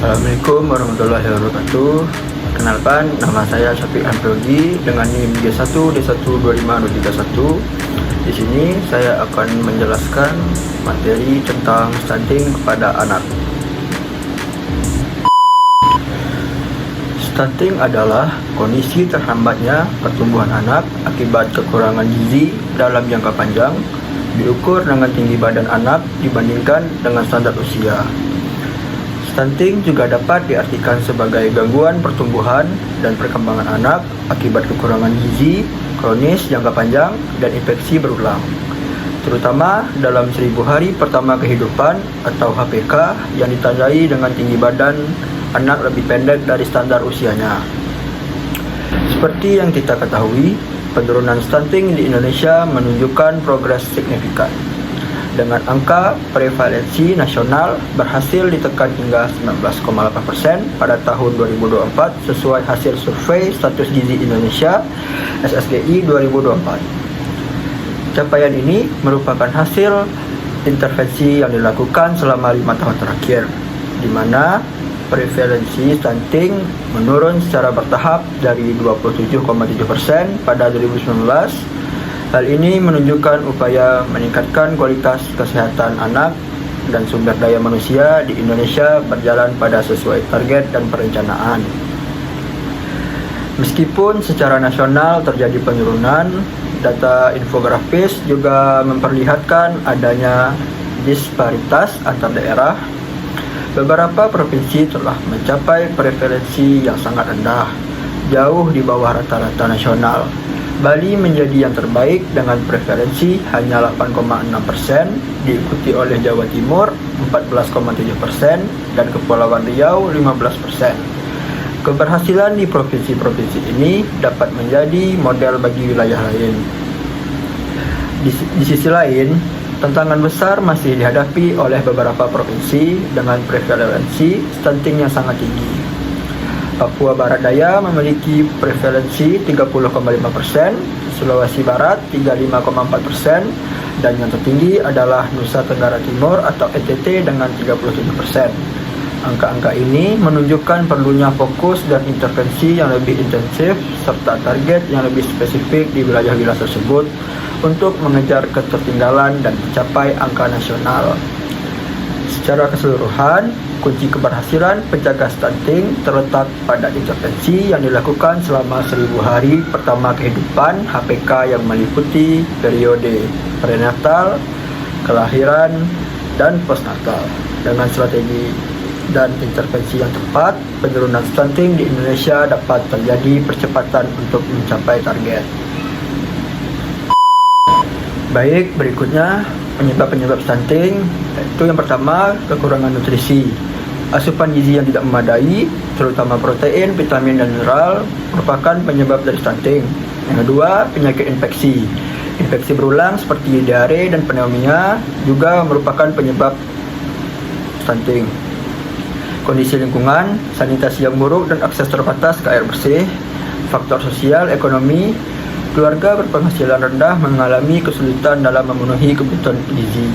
Assalamualaikum warahmatullahi wabarakatuh. Kenalkan, nama saya Syafiq Amrogi dengan NIM G1D12531. Di sini saya akan menjelaskan materi tentang stunting kepada anak. Stunting adalah kondisi terhambatnya pertumbuhan anak akibat kekurangan gizi dalam jangka panjang, diukur dengan tinggi badan anak dibandingkan dengan standar usia. Stunting juga dapat diartikan sebagai gangguan pertumbuhan dan perkembangan anak akibat kekurangan gizi kronis jangka panjang dan infeksi berulang, terutama dalam 1000 hari pertama kehidupan atau HPK yang ditandai dengan tinggi badan anak lebih pendek dari standar usianya. Seperti yang kita ketahui, penurunan stunting di Indonesia menunjukkan progres signifikan, dengan angka prevalensi nasional berhasil ditekan hingga 19,8% pada tahun 2024 sesuai hasil survei status gizi Indonesia SSGI 2024. Capaian ini merupakan hasil intervensi yang dilakukan selama 5 tahun terakhir, di mana prevalensi stunting menurun secara bertahap dari 27,7% pada 2019. Hal ini menunjukkan upaya meningkatkan kualitas kesehatan anak dan sumber daya manusia di Indonesia berjalan pada sesuai target dan perencanaan. Meskipun secara nasional terjadi penurunan, data infografis juga memperlihatkan adanya disparitas antar daerah. Beberapa provinsi telah mencapai prevalensi yang sangat rendah, jauh di bawah rata-rata nasional. Bali menjadi yang terbaik dengan prevalensi hanya 8,6%, diikuti oleh Jawa Timur 14,7% dan Kepulauan Riau 15%. Keberhasilan di provinsi-provinsi ini dapat menjadi model bagi wilayah lain. Di sisi lain, tantangan besar masih dihadapi oleh beberapa provinsi dengan prevalensi stunting yang sangat tinggi. Papua Barat Daya memiliki prevalensi 30,5%, Sulawesi Barat 35,4%, dan yang tertinggi adalah Nusa Tenggara Timur atau NTT dengan 37%. Angka-angka ini menunjukkan perlunya fokus dan intervensi yang lebih intensif serta target yang lebih spesifik di wilayah-wilayah tersebut untuk mengejar ketertinggalan dan mencapai angka nasional. Secara keseluruhan, kunci keberhasilan pencegah stunting terletak pada intervensi yang dilakukan selama 1000 hari pertama kehidupan HPK yang meliputi periode prenatal, kelahiran, dan postnatal. Dengan strategi dan intervensi yang tepat, penurunan stunting di Indonesia dapat terjadi percepatan untuk mencapai target. Baik, berikutnya penyebab stunting, yaitu yang pertama kekurangan nutrisi. Asupan gizi yang tidak memadai, terutama protein, vitamin, dan mineral, merupakan penyebab dari stunting. Yang kedua, penyakit infeksi. Infeksi berulang seperti diare dan pneumonia juga merupakan penyebab stunting. Kondisi lingkungan, sanitasi yang buruk dan akses terbatas ke air bersih, faktor sosial, ekonomi, keluarga berpenghasilan rendah mengalami kesulitan dalam memenuhi kebutuhan gizi.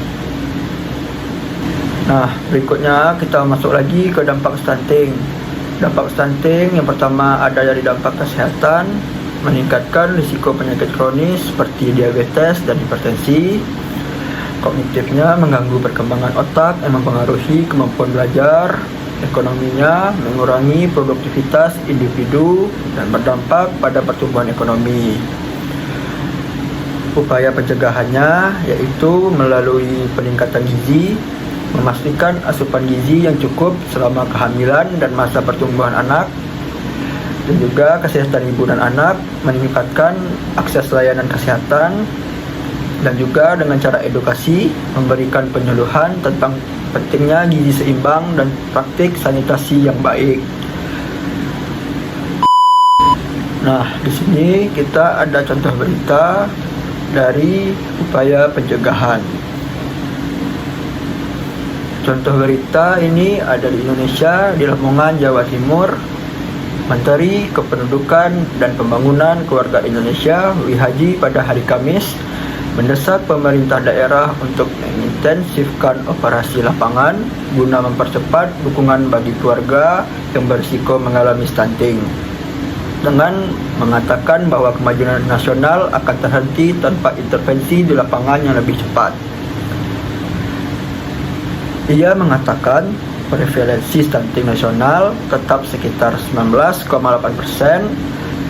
Nah, berikutnya kita masuk lagi ke dampak stunting. Dampak stunting yang pertama ada dari dampak kesehatan, meningkatkan risiko penyakit kronis seperti diabetes dan hipertensi. Kognitifnya mengganggu perkembangan otak yang mempengaruhi kemampuan belajar. Ekonominya mengurangi produktivitas individu dan berdampak pada pertumbuhan ekonomi. Upaya pencegahannya yaitu melalui peningkatan gizi, memastikan asupan gizi yang cukup selama kehamilan dan masa pertumbuhan anak, dan juga kesehatan ibu dan anak, meningkatkan akses layanan kesehatan, dan juga dengan cara edukasi, memberikan penyuluhan tentang pentingnya gizi seimbang dan praktik sanitasi yang baik. Nah, di sini kita ada contoh berita dari upaya pencegahan. Contoh berita ini ada di Indonesia, di Lamongan, Jawa Timur. Menteri Kependudukan dan Pembangunan Keluarga Indonesia, Wi Haji, pada hari Kamis mendesak pemerintah daerah untuk mengintensifkan operasi lapangan guna mempercepat dukungan bagi keluarga yang berisiko mengalami stunting, dengan mengatakan bahwa kemajuan nasional akan terhenti tanpa intervensi di lapangan yang lebih cepat. Ia mengatakan prevalensi stunting nasional tetap sekitar 19,8%,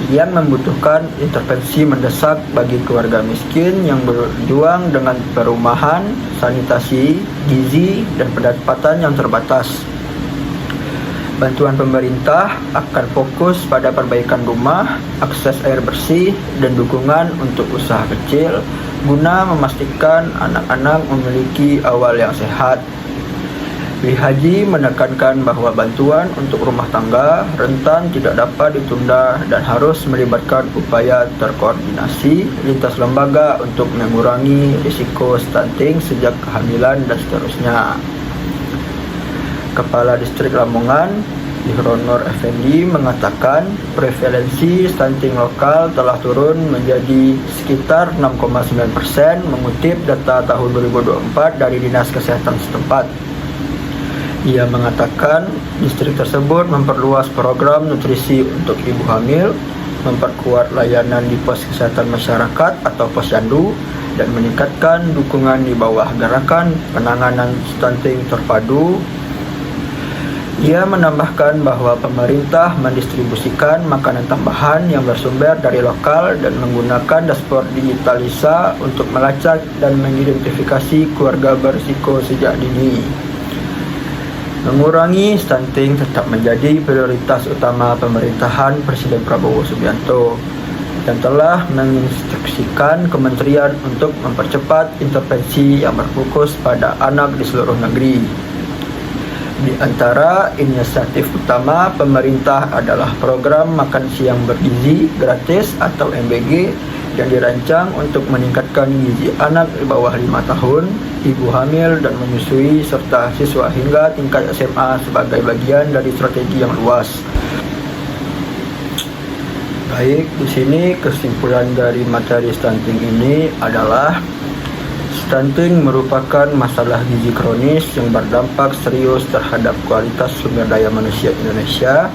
yang membutuhkan intervensi mendesak bagi keluarga miskin yang berjuang dengan perumahan, sanitasi, gizi, dan pendapatan yang terbatas. Bantuan pemerintah akan fokus pada perbaikan rumah, akses air bersih, dan dukungan untuk usaha kecil guna memastikan anak-anak memiliki awal yang sehat. Dwi Haji menekankan bahwa bantuan untuk rumah tangga rentan tidak dapat ditunda dan harus melibatkan upaya terkoordinasi lintas lembaga untuk mengurangi risiko stunting sejak kehamilan dan seterusnya. Kepala Distrik Lamongan, Ihronor Effendi, mengatakan prevalensi stunting lokal telah turun menjadi sekitar 6,9% mengutip data tahun 2024 dari Dinas Kesehatan setempat. Ia mengatakan distrik tersebut memperluas program nutrisi untuk ibu hamil, memperkuat layanan di pos kesehatan masyarakat atau posyandu, dan meningkatkan dukungan di bawah gerakan penanganan stunting terpadu. Ia menambahkan bahwa pemerintah mendistribusikan makanan tambahan yang bersumber dari lokal dan menggunakan dashboard digitalisa untuk melacak dan mengidentifikasi keluarga berisiko sejak dini. Mengurangi stunting tetap menjadi prioritas utama pemerintahan Presiden Prabowo Subianto dan telah menginstruksikan kementerian untuk mempercepat intervensi yang berfokus pada anak di seluruh negeri. Di antara inisiatif utama pemerintah adalah program makan siang bergizi gratis atau MBG yang dirancang untuk meningkatkan gizi anak di bawah 5 tahun, ibu hamil dan menyusui, serta siswa hingga tingkat SMA sebagai bagian dari strategi yang luas. Baik, di sini kesimpulan dari materi stunting ini adalah stunting merupakan masalah gizi kronis yang berdampak serius terhadap kualitas sumber daya manusia Indonesia.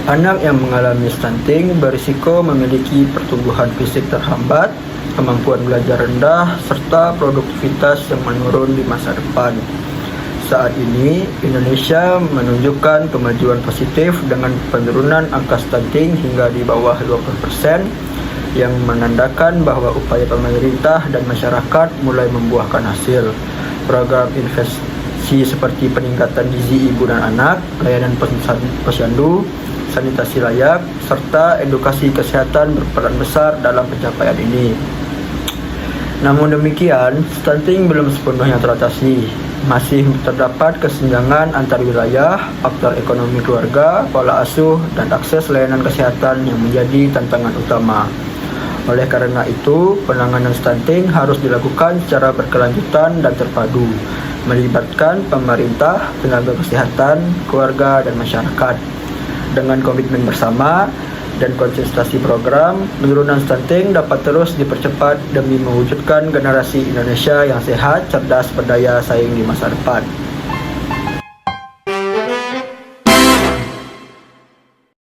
Anak yang mengalami stunting berisiko memiliki pertumbuhan fisik terhambat, kemampuan belajar rendah, serta produktivitas yang menurun di masa depan. Saat ini, Indonesia menunjukkan kemajuan positif dengan penurunan angka stunting hingga di bawah 20%, yang menandakan bahwa upaya pemerintah dan masyarakat mulai membuahkan hasil. Program investasi seperti peningkatan gizi ibu dan anak, layanan posyandu, sanitasi layak, serta edukasi kesehatan berperan besar dalam pencapaian ini. Namun demikian, stunting belum sepenuhnya teratasi. Masih terdapat kesenjangan antar wilayah, faktor ekonomi keluarga, pola asuh, dan akses layanan kesehatan yang menjadi tantangan utama. Oleh karena itu, penanganan stunting harus dilakukan secara berkelanjutan dan terpadu, melibatkan pemerintah, tenaga kesehatan, keluarga, dan masyarakat. Dengan komitmen bersama dan konsistensi program, penurunan stunting dapat terus dipercepat demi mewujudkan generasi Indonesia yang sehat, cerdas, berdaya saing di masa depan.